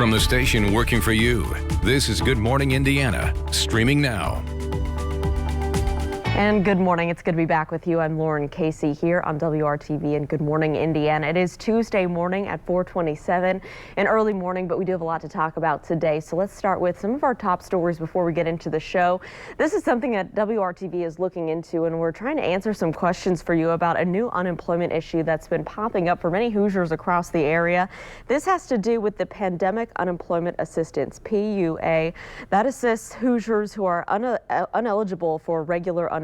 From the station working for you, this is Good Morning Indiana, streaming now. And good morning. It's good to be back with you. I'm Lauren Casey here on WRTV and Good Morning Indiana. It is Tuesday morning at 4:27, an early morning, but we do have a lot to talk about today. So let's start with some of our top stories before we get into the show. This is something that WRTV is looking into, and we're trying to answer some questions for you about a new unemployment issue that's been popping up for many Hoosiers across the area. This has to do with the Pandemic Unemployment Assistance, PUA, that assists Hoosiers who are ineligible for regular unemployment.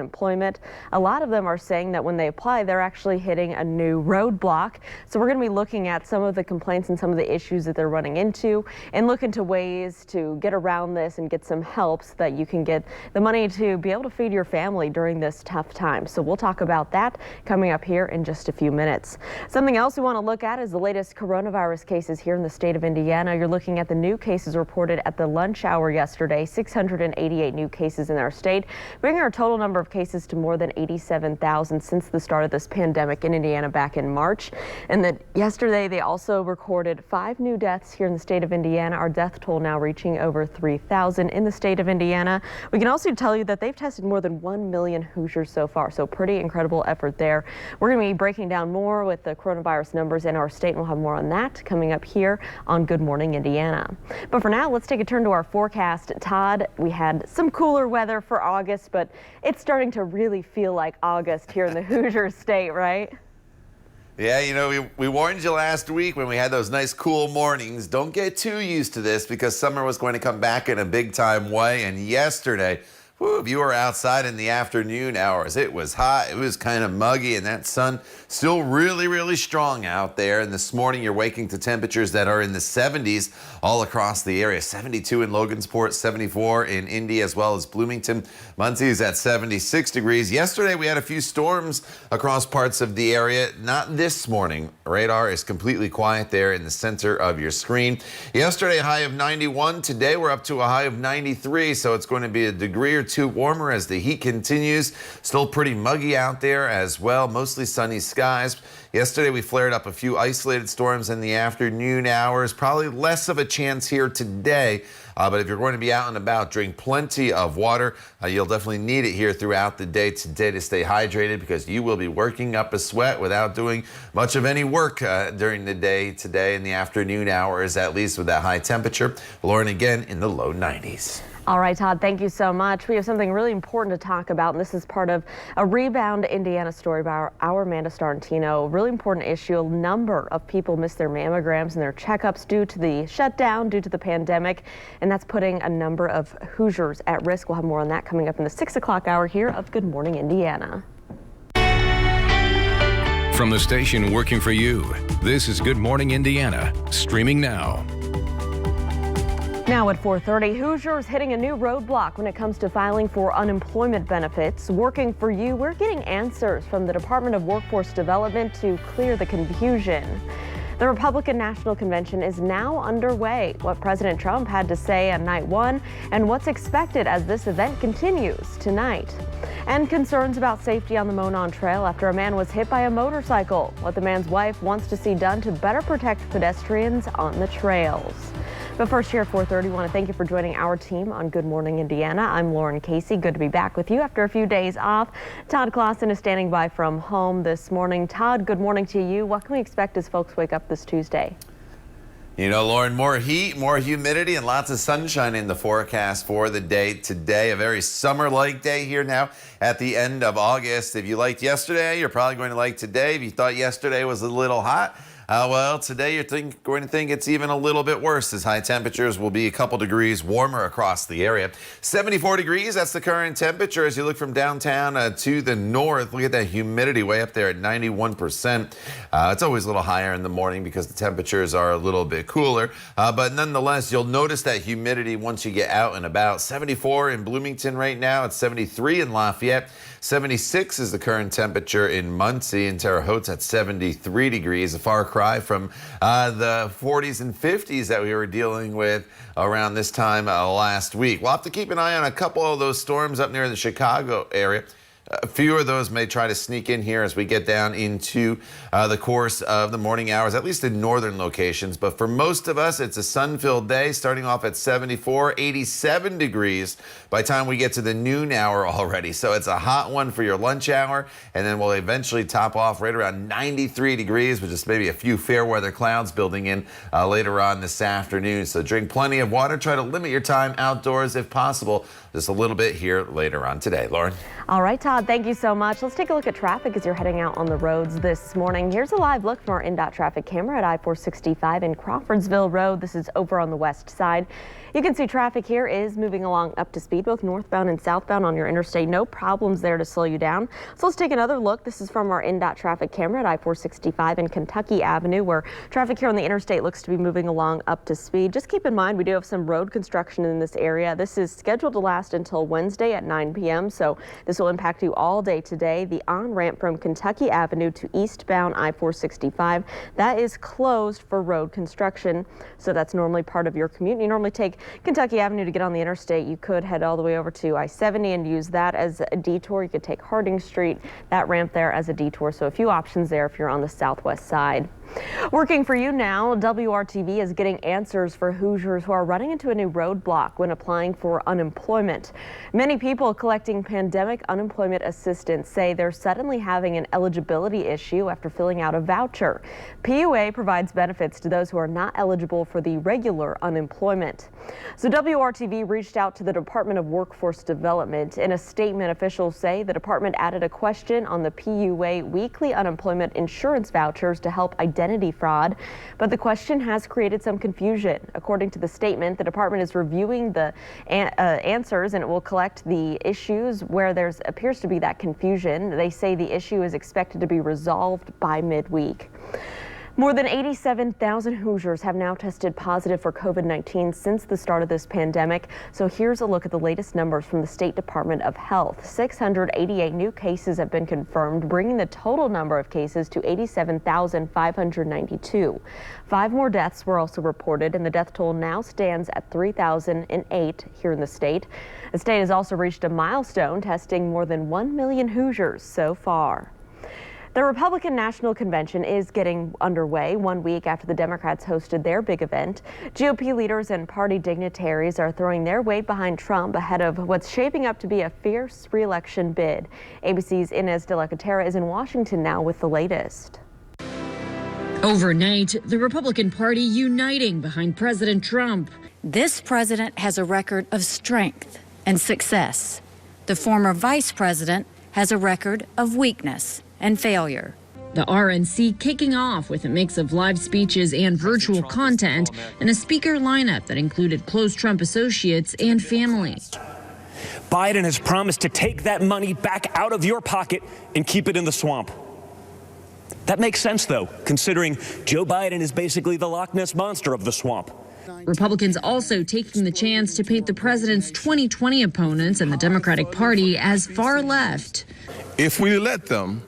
A lot of them are saying that when they apply, they're actually hitting a new roadblock. So we're going to be looking at some of the complaints and some of the issues that they're running into and look into ways to get around this and get some help so that you can get the money to be able to feed your family during this tough time. So we'll talk about that coming up here in just a few minutes. Something else we want to look at is the latest coronavirus cases here in the state of Indiana. You're looking at the new cases reported at the lunch hour yesterday, 688 new cases in our state, bringing our total number of cases to more than 87,000 since the start of this pandemic in Indiana back in March. And then yesterday they also recorded 5 new deaths here in the state of Indiana. Our death toll now reaching over 3,000 in the state of Indiana. We can also tell you that they've tested more than 1 million Hoosiers so far. So pretty incredible effort there. We're going to be breaking down more with the coronavirus numbers in our state, and we'll have more on that coming up here on Good Morning Indiana. But for now, let's take a turn to our forecast. Todd, we had some cooler weather for August, but it's starting to really feel like August here in the Hoosier state, right? Yeah, you know, we warned you last week when we had those nice cool mornings. Don't get too used to this because summer was going to come back in a big time way. And yesterday, if you were outside in the afternoon hours, it was hot, it was kind of muggy, and that sun still really strong out there. And this morning you're waking to temperatures that are in the 70s all across the area. 72 in Logansport, 74 in Indy, as well as Bloomington. Muncie's at 76 degrees. Yesterday we had a few storms across parts of the area. Not this morning. Radar is completely quiet there in the center of your screen. Yesterday a high of 91. Today we're up to a high of 93, so it's going to be a degree or two warmer as the heat continues. Still pretty muggy out there as well. Mostly sunny skies. Yesterday we flared up a few isolated storms in the afternoon hours. Probably less of a chance here today. But if you're going to be out and about, drink plenty of water. You'll definitely need it here throughout the day today to stay hydrated because you will be working up a sweat without doing much of any work during the day today in the afternoon hours, at least with that high temperature. Lauren again in the low 90s. All right, Todd, thank you so much. We have something really important to talk about, and this is part of a Rebound Indiana story by our Amanda Starantino. Really important issue. A number of people miss their mammograms and their checkups due to the shutdown, due to the pandemic, and that's putting a number of Hoosiers at risk. We'll have more on that coming up in the 6 o'clock hour here of Good Morning Indiana. From the station working for you, this is Good Morning Indiana, streaming now. Now at 4:30, Hoosiers hitting a new roadblock when it comes to filing for unemployment benefits. Working for you, we're getting answers from the Department of Workforce Development to clear the confusion. The Republican National Convention is now underway. What President Trump had to say on night one and what's expected as this event continues tonight. And concerns about safety on the Monon Trail after a man was hit by a motorcycle. What the man's wife wants to see done to better protect pedestrians on the trails. But first here at 4:30, I want to thank you for joining our team on Good Morning Indiana. I'm Lauren Casey. Good to be back with you after a few days off. Todd Clausen is standing by from home this morning. Todd, good morning to you. What can we expect as folks wake up this Tuesday? You know, Lauren, more heat, more humidity, and lots of sunshine in the forecast for the day today. A very summer-like day here now at the end of August. If you liked yesterday, you're probably going to like today. If you thought yesterday was a little hot, well, today you're going to think it's even a little bit worse as high temperatures will be a couple degrees warmer across the area. 74 degrees, that's the current temperature as you look from downtown to the north. Look at that humidity way up there at 91%. It's always a little higher in the morning because the temperatures are a little bit cooler. But nonetheless, you'll notice that humidity once you get out and about. 74 in Bloomington right now. It's 73 in Lafayette. 76 is the current temperature in Muncie, and Terre Haute's at 73 degrees. A far cry from the 40s and 50s that we were dealing with around this time last week. We'll have to keep an eye on a couple of those storms up near the Chicago area. A few of those may try to sneak in here as we get down into the course of the morning hours, at least in northern locations. But for most of us, it's a sun-filled day, starting off at 74, 87 degrees by the time we get to the noon hour already. So it's a hot one for your lunch hour, and then we'll eventually top off right around 93 degrees with just maybe a few fair weather clouds building in later on this afternoon. So drink plenty of water. Try to limit your time outdoors if possible. Just a little bit here later on today. Lauren? All right, Todd, thank you so much. Let's take a look at traffic as you're heading out on the roads this morning. Here's a live look from our INDOT traffic camera at I-465 in Crawfordsville Road. This is over on the west side. You can see traffic here is moving along up to speed, both northbound and southbound on your interstate. No problems there to slow you down. So let's take another look. This is from our INDOT traffic camera at I-465 in Kentucky Avenue, where traffic here on the interstate looks to be moving along up to speed. Just keep in mind, we do have some road construction in this area. This is scheduled to last until Wednesday at 9 p.m. So this will impact you all day today. The on-ramp from Kentucky Avenue to eastbound I-465, that is closed for road construction. So that's normally part of your commute. You normally take Kentucky Avenue to get on the interstate. You could head all the way over to I-70 and use that as a detour. You could take Harding Street, that ramp there, as a detour. So a few options there if you're on the southwest side. Working for you now, WRTV is getting answers for Hoosiers who are running into a new roadblock when applying for unemployment. Many people collecting pandemic unemployment assistance say they're suddenly having an eligibility issue after filling out a voucher. PUA provides benefits to those who are not eligible for the regular unemployment. So WRTV reached out to the Department of Workforce Development. In a statement, officials say the department added a question on the PUA weekly unemployment insurance vouchers to help identity fraud, but the question has created some confusion. According to the statement, the department is reviewing the answers, and it will collect the issues where there appears to be that confusion. They say the issue is expected to be resolved by midweek. More than 87,000 Hoosiers have now tested positive for COVID-19 since the start of this pandemic. So here's a look at the latest numbers from the State Department of Health. 688 new cases have been confirmed, bringing the total number of cases to 87,592. 5 more deaths were also reported, and the death toll now stands at 3,008 here in the state. The state has also reached a milestone, testing more than 1 million Hoosiers so far. The Republican National Convention is getting underway 1 week after the Democrats hosted their big event. GOP leaders and party dignitaries are throwing their weight behind Trump ahead of what's shaping up to be a fierce re-election bid. ABC's Inez de la Catera is in Washington now with the latest. Overnight, the Republican Party uniting behind President Trump. This president has a record of strength and success. The former vice president has a record of weakness and failure. The RNC kicking off with a mix of live speeches and virtual content and a speaker lineup that included close Trump associates and family. Biden has promised to take that money back out of your pocket and keep it in the swamp. That makes sense, though, considering Joe Biden is basically the Loch Ness Monster of the swamp. Republicans also taking the chance to paint the president's 2020 opponents and the Democratic Party as far left. If we let them,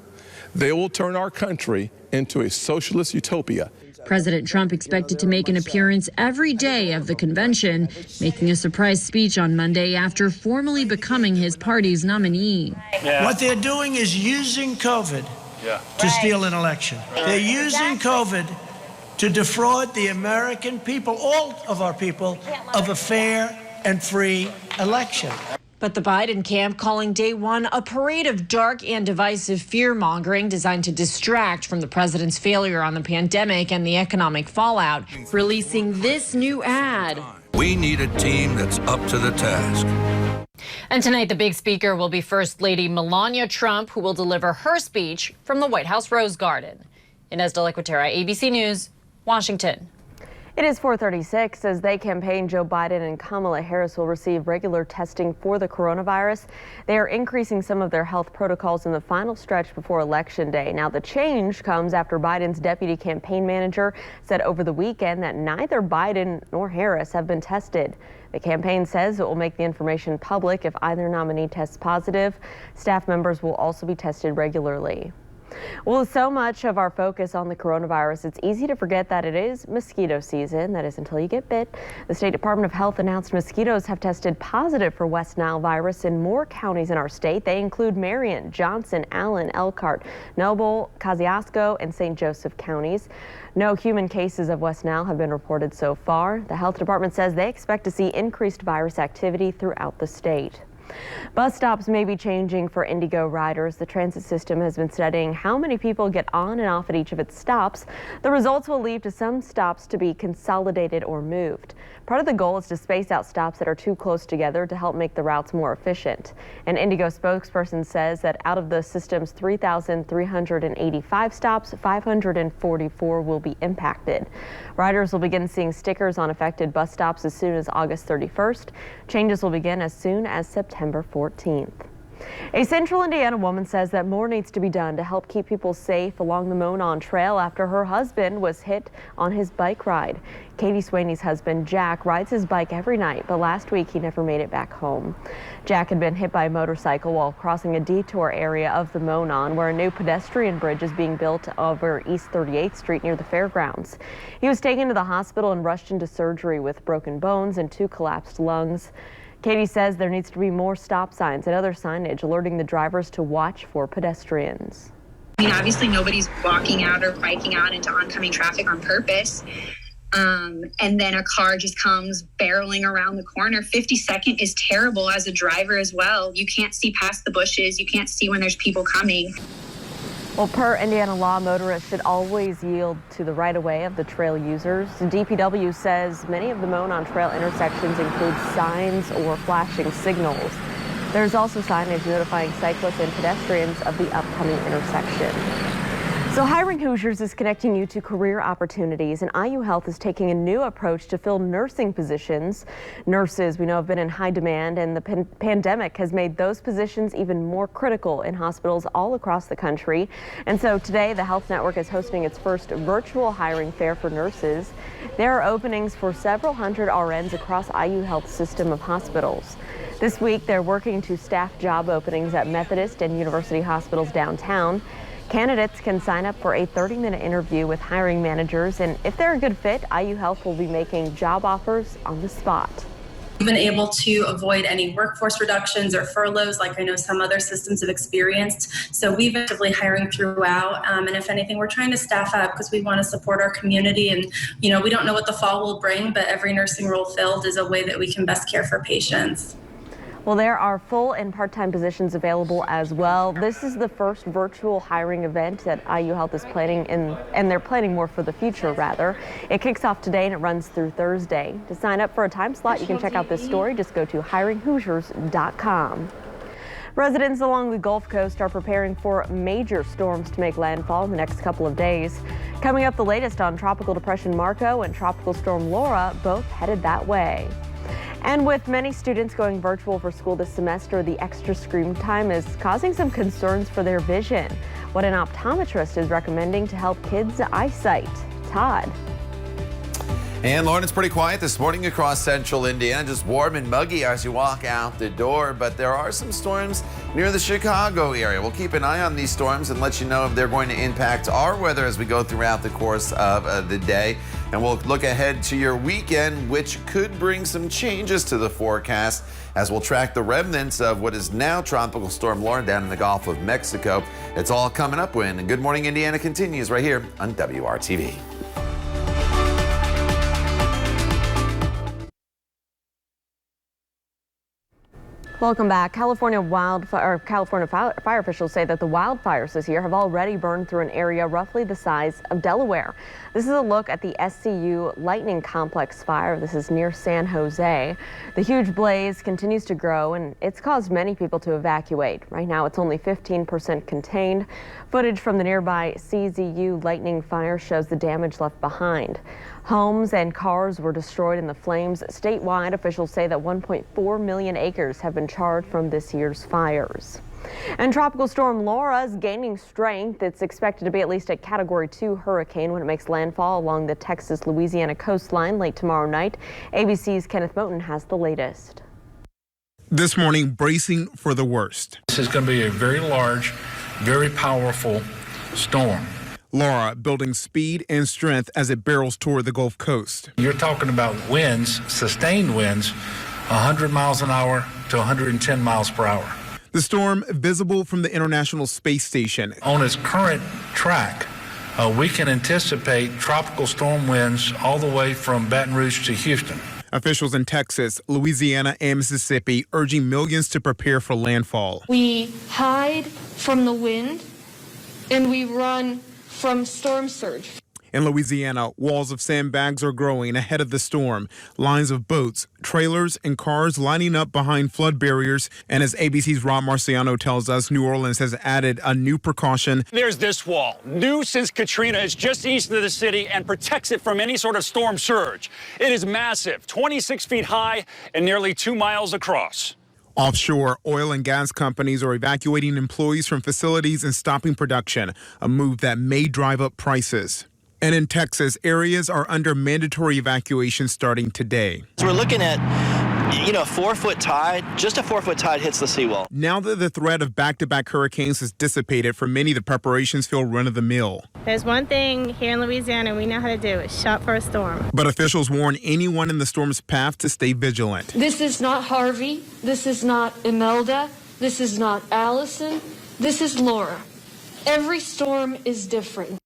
they will turn our country into a socialist utopia. President Trump expected to make an appearance every day of the convention, making a surprise speech on Monday after formally becoming his party's nominee. What they're doing is using COVID to steal an election. They're using COVID to defraud the American people, all of our people, of a fair and free election. But the Biden camp calling day one a parade of dark and divisive fear-mongering designed to distract from the president's failure on the pandemic and the economic fallout, releasing this new ad. We need a team that's up to the task. And tonight, the big speaker will be First Lady Melania Trump, who will deliver her speech from the White House Rose Garden. Inez de la Catera, ABC News, Washington. It is 4:36 as they campaign. Joe Biden and Kamala Harris will receive regular testing for the coronavirus. They are increasing some of their health protocols in the final stretch before Election Day. Now, the change comes after Biden's deputy campaign manager said over the weekend that neither Biden nor Harris have been tested. The campaign says it will make the information public if either nominee tests positive. Staff members will also be tested regularly. Well, with so much of our focus on the coronavirus, it's easy to forget that it is mosquito season. That is until you get bit. The State Department of Health announced mosquitoes have tested positive for West Nile virus in more counties in our state. They include Marion, Johnson, Allen, Elkhart, Noble, Kosciuszko, and St. Joseph counties. No human cases of West Nile have been reported so far. The health department says they expect to see increased virus activity throughout the state. Bus stops may be changing for Indigo riders. The transit system has been studying how many people get on and off at each of its stops. The results will lead to some stops to be consolidated or moved. Part of the goal is to space out stops that are too close together to help make the routes more efficient. An Indigo spokesperson says that out of the system's 3,385 stops, 544 will be impacted. Riders will begin seeing stickers on affected bus stops as soon as August 31st. Changes will begin as soon as September 14th. A Central Indiana woman says that more needs to be done to help keep people safe along the Monon Trail after her husband was hit on his bike ride. Katie Swaney's husband, Jack, rides his bike every night, but last week he never made it back home. Jack had been hit by a motorcycle while crossing a detour area of the Monon, where a new pedestrian bridge is being built over East 38th Street near the fairgrounds. He was taken to the hospital and rushed into surgery with broken bones and 2 collapsed lungs. Katie says there needs to be more stop signs and other signage alerting the drivers to watch for pedestrians. I mean, obviously nobody's walking out or biking out into oncoming traffic on purpose. And then a car just comes barreling around the corner. 52nd is terrible as a driver as well. You can't see past the bushes. You can't see when there's people coming. Well, per Indiana law, motorists should always yield to the right-of-way of the trail users. DPW says many of the Monon Trail intersections include signs or flashing signals. There's also signage notifying cyclists and pedestrians of the upcoming intersection. So hiring Hoosiers is connecting you to career opportunities, and IU Health is taking a new approach to fill nursing positions. Nurses, we know, have been in high demand, and the pandemic has made those positions even more critical in hospitals all across the country. And so today, the Health Network is hosting its first virtual hiring fair for nurses. There are openings for several hundred RNs across IU Health's system of hospitals. This week, they're working to staff job openings at Methodist and University hospitals downtown. Candidates can sign up for a 30-minute interview with hiring managers, and if they're a good fit, IU Health will be making job offers on the spot. We've been able to avoid any workforce reductions or furloughs like I know some other systems have experienced. So we've been actively hiring throughout, and if anything, we're trying to staff up because we want to support our community. And we don't know what the fall will bring, but every nursing role filled is a way that we can best care for patients. Well, there are full and part-time positions available as well. This is the first virtual hiring event that IU Health is planning, and they're planning more for the future, rather. It kicks off today and it runs through Thursday. To sign up for a time slot, you can check out this story. Just go to hiringhoosiers.com. Residents along the Gulf Coast are preparing for major storms to make landfall in the next couple of days. Coming up, the latest on Tropical Depression Marco and Tropical Storm Laura, both headed that way. And with many students going virtual for school this semester, the extra screen time is causing some concerns for their vision. What an optometrist is recommending to help kids' eyesight. Todd. And Lauren, it's pretty quiet this morning across central Indiana, just warm and muggy as you walk out the door, but there are some storms near the Chicago area. We'll keep an eye on these storms and let you know if they're going to impact our weather as we go throughout the course of the day. And we'll look ahead to your weekend, which could bring some changes to the forecast as we'll track the remnants of what is now Tropical Storm Laura down in the Gulf of Mexico. It's all coming up when Good Morning Indiana continues right here on WRTV. Welcome back. California fire officials say that the wildfires this year have already burned through an area roughly the size of Delaware. This is a look at the SCU Lightning Complex fire. This is near San Jose. The huge blaze continues to grow, and it's caused many people to evacuate. Right now, it's only 15% contained. Footage from the nearby CZU Lightning fire shows the damage left behind. Homes and cars were destroyed in the flames. Statewide, officials say that 1.4 million acres have been charred from this year's fires. And Tropical Storm Laura is gaining strength. It's expected to be at least a Category 2 hurricane when it makes landfall along the Texas-Louisiana coastline late tomorrow night. ABC's Kenneth Moten has the latest. This morning, bracing for the worst. This is going to be a very large, very powerful storm. Laura building speed and strength as it barrels toward the Gulf Coast. You're talking about winds, sustained winds, 100 miles an hour to 110 miles per hour. The storm visible from the International Space Station. On its current track, we can anticipate tropical storm winds all the way from Baton Rouge to Houston. Officials in Texas, Louisiana, and Mississippi urging millions to prepare for landfall. We hide from the wind and we run from storm surge. In Louisiana, walls of sandbags are growing ahead of the storm. Lines of boats, trailers, and cars lining up behind flood barriers. And as ABC's Rob Marciano tells us, New Orleans has added a new precaution. There's this wall, new since Katrina. It's just east of the city and protects it from any sort of storm surge. It is massive, 26 feet high and nearly 2 miles across. Offshore, oil and gas companies are evacuating employees from facilities and stopping production, a move that may drive up prices. And in Texas, areas are under mandatory evacuation starting today. So we're looking at, a 4-foot tide. Just a 4-foot tide hits the seawall. Now that the threat of back-to-back hurricanes has dissipated, for many, the preparations feel run-of-the-mill. There's one thing here in Louisiana we know how to do. It's shop for a storm. But officials warn anyone in the storm's path to stay vigilant. This is not Harvey. This is not Imelda. This is not Allison. This is Laura. Every storm is different.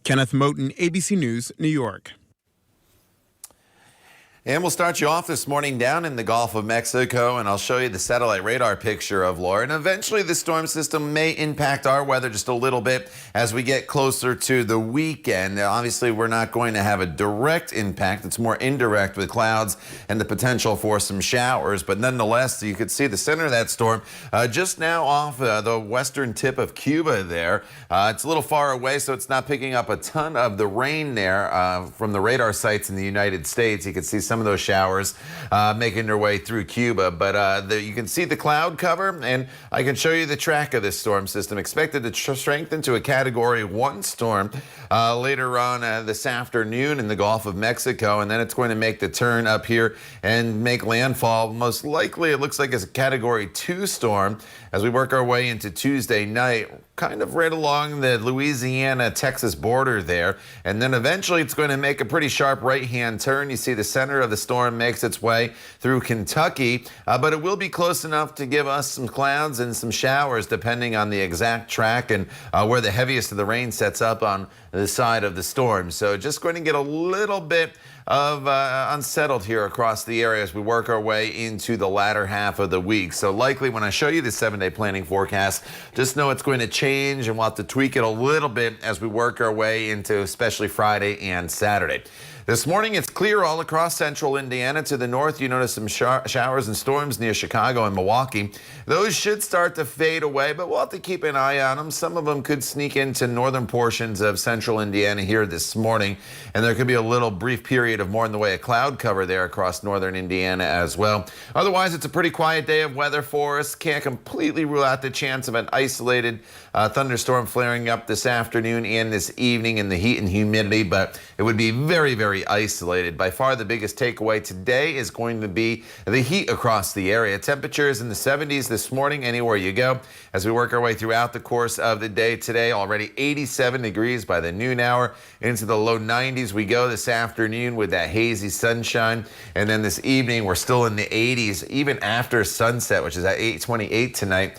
Kenneth Moten, ABC News, New York. And we'll start you off this morning down in the Gulf of Mexico, and I'll show you the satellite radar picture of Laura. And eventually the storm system may impact our weather just a little bit as we get closer to the weekend. Now, obviously, we're not going to have a direct impact. It's more indirect with clouds and the potential for some showers. But nonetheless, you could see the center of that storm just now off the western tip of Cuba there. It's a little far away, so it's not picking up a ton of the rain there from the radar sites in the United States. You can see some of those showers making their way through Cuba, but you can see the cloud cover, and I can show you the track of this storm system. Expected to strengthen to a Category 1 storm later on this afternoon in the Gulf of Mexico, and then it's going to make the turn up here and make landfall. Most likely, it looks like it's a Category 2 storm as we work our way into Tuesday night, kind of right along the Louisiana-Texas border there. And then eventually it's going to make a pretty sharp right-hand turn. You see the center of the storm makes its way through Kentucky, but it will be close enough to give us some clouds and some showers depending on the exact track and where the heaviest of the rain sets up on the side of the storm. So just going to get a little bit of unsettled here across the area as we work our way into the latter half of the week. So likely when I show you the 7-day planning forecast, just know it's going to change and we'll have to tweak it a little bit as we work our way into especially Friday and Saturday. This morning, it's clear all across central Indiana. To the north, you notice some showers and storms near Chicago and Milwaukee. Those should start to fade away, but we'll have to keep an eye on them. Some of them could sneak into northern portions of central Indiana here this morning, and there could be a little brief period of more in the way of cloud cover there across northern Indiana as well. Otherwise, it's a pretty quiet day of weather for us. Can't completely rule out the chance of an isolated thunderstorm flaring up this afternoon and this evening in the heat and humidity, but it would be very, very isolated. By far the biggest takeaway today is going to be the heat across the area. Temperatures in the 70s this morning anywhere you go. As we work our way throughout the course of the day today, already 87 degrees by the noon hour. Into the low 90s we go this afternoon with that hazy sunshine. And then this evening we're still in the 80s even after sunset, which is at 8:28 tonight.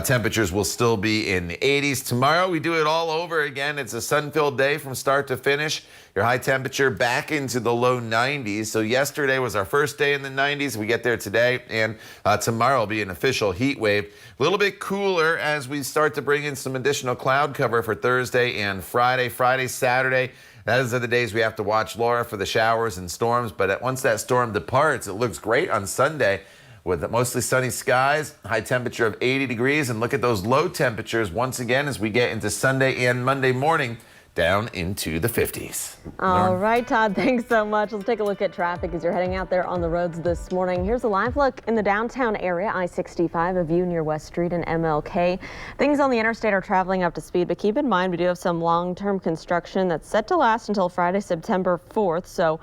Temperatures will still be in the 80s. Tomorrow we do it all over again. It's a sun-filled day from start to finish. Your high temperature back into the low 90s. So yesterday was our first day in the 90s. We get there today, and tomorrow will be an official heat wave. A little bit cooler as we start to bring in some additional cloud cover for Thursday and Friday. Friday, Saturday, those are the days we have to watch Laura for the showers and storms. But once that storm departs, it looks great on Sunday with mostly sunny skies, high temperature of 80 degrees. And look at those low temperatures once again as we get into Sunday and Monday morning. down into the 50s. All right, Todd, thanks so much. Let's take a look at traffic as you're heading out there on the roads this morning. Here's a live look in the downtown area, I-65, a view near West Street and MLK. Things on the interstate are traveling up to speed, but keep in mind we do have some long-term construction that's set to last until Friday, September 4th. So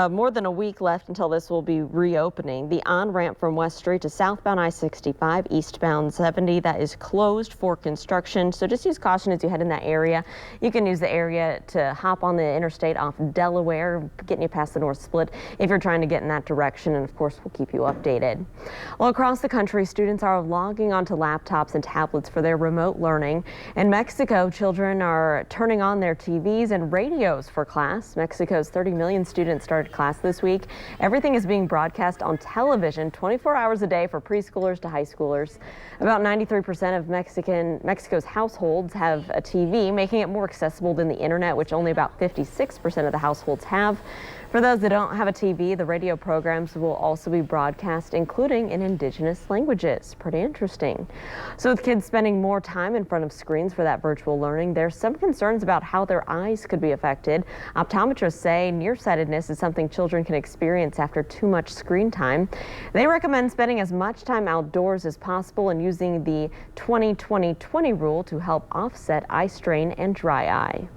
more than a week left until this will be reopening. The on-ramp from West Street to southbound I-65, eastbound 70, that is closed for construction. So just use caution as you head in that area. You can use the area to hop on the interstate off Delaware, getting you past the North Split if you're trying to get in that direction, and of course we'll keep you updated. Well, across the country, students are logging onto laptops and tablets for their remote learning. In Mexico, children are turning on their TVs and radios for class. Mexico's 30 million students started class this week. Everything is being broadcast on television 24 hours a day for preschoolers to high schoolers. About 93% of Mexico's households have a TV, making it more accessible than the internet, which only about 56% of the households have. For those that don't have a TV, the radio programs will also be broadcast, including in indigenous languages. Pretty interesting. So with kids spending more time in front of screens for that virtual learning, there's some concerns about how their eyes could be affected. Optometrists say nearsightedness is something children can experience after too much screen time. They recommend spending as much time outdoors as possible and using the 20-20-20 rule to help offset eye strain and dry eye.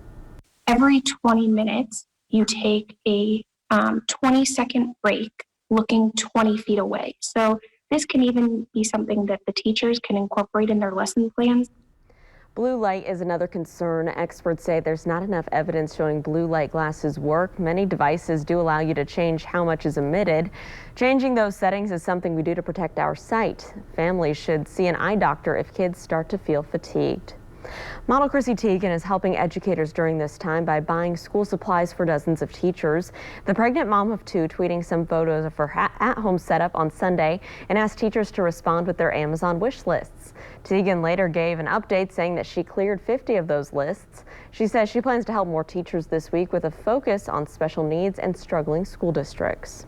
Every 20 minutes, you take a 20-second break looking 20 feet away. So this can even be something that the teachers can incorporate in their lesson plans. Blue light is another concern. Experts say there's not enough evidence showing blue light glasses work. Many devices do allow you to change how much is emitted. Changing those settings is something we do to protect our sight. Families should see an eye doctor if kids start to feel fatigued. Model Chrissy Teigen is helping educators during this time by buying school supplies for dozens of teachers. The pregnant mom of two tweeting some photos of her at-home setup on Sunday and asked teachers to respond with their Amazon wish lists. Teigen later gave an update saying that she cleared 50 of those lists. She says she plans to help more teachers this week with a focus on special needs and struggling school districts.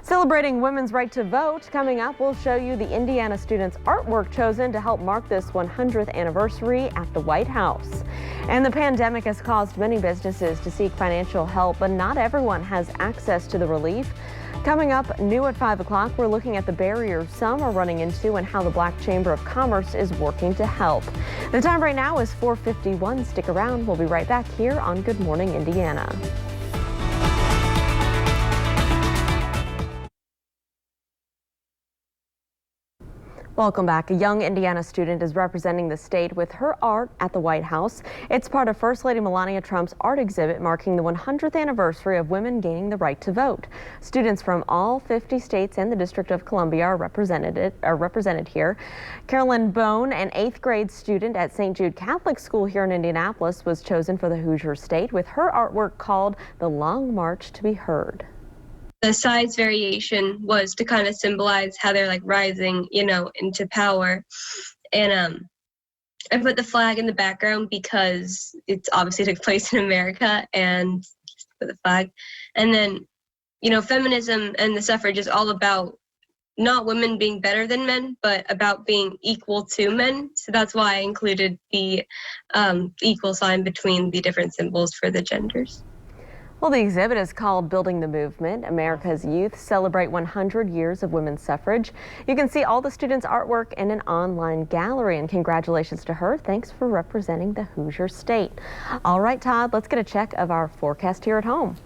Celebrating women's right to vote, coming up, we'll show you the Indiana students' artwork chosen to help mark this 100th anniversary at the White House. And the pandemic has caused many businesses to seek financial help, but not everyone has access to the relief. Coming up, new at 5 o'clock, we're looking at the barriers some are running into and how the Black Chamber of Commerce is working to help. The time right now is 4:51. Stick around. We'll be right back here on Good Morning Indiana. Welcome back. A young Indiana student is representing the state with her art at the White House. It's part of First Lady Melania Trump's art exhibit marking the 100th anniversary of women gaining the right to vote. Students from all 50 states and the District of Columbia are represented here. Carolyn Bone, an 8th grade student at St. Jude Catholic School here in Indianapolis, was chosen for the Hoosier State with her artwork called The Long March to Be Heard. The size variation was to kind of symbolize how they're like rising, into power. And I put the flag in the background because it's obviously took place in America, and put the flag. And then, feminism and the suffrage is all about not women being better than men, but about being equal to men. So that's why I included the equal sign between the different symbols for the genders. Well, the exhibit is called Building the Movement. America's Youth Celebrate 100 Years of Women's Suffrage. You can see all the students' artwork in an online gallery, and congratulations to her. Thanks for representing the Hoosier State. All right, Todd, let's get a check of our forecast here at home.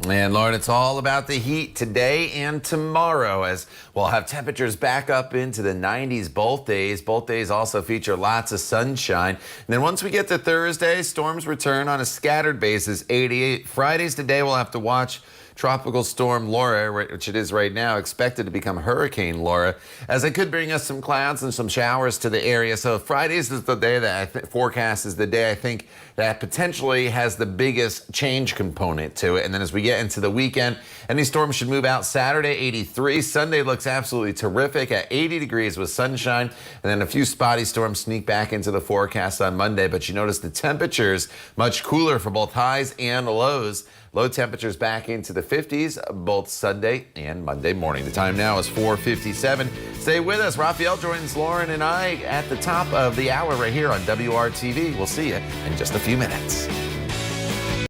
And Lauren, it's all about the heat today and tomorrow, as we'll have temperatures back up into the 90s both days. Both days also feature lots of sunshine. And then once we get to Thursday, storms return on a scattered basis, 88. Fridays today, we'll have to watch Tropical Storm Laura, which it is right now, expected to become Hurricane Laura, as it could bring us some clouds and some showers to the area. So Fridays is the day that forecast is the day I think that potentially has the biggest change component to it. And then as we get into the weekend, any storms should move out Saturday, 83. Sunday looks absolutely terrific at 80 degrees with sunshine. And then a few spotty storms sneak back into the forecast on Monday. But you notice the temperatures much cooler for both highs and lows. Low temperatures back into the 50s both Sunday and Monday morning. The time now is 4:57. Stay with us. Raphael joins Lauren and I at the top of the hour right here on WRTV. We'll see you in just a few minutes.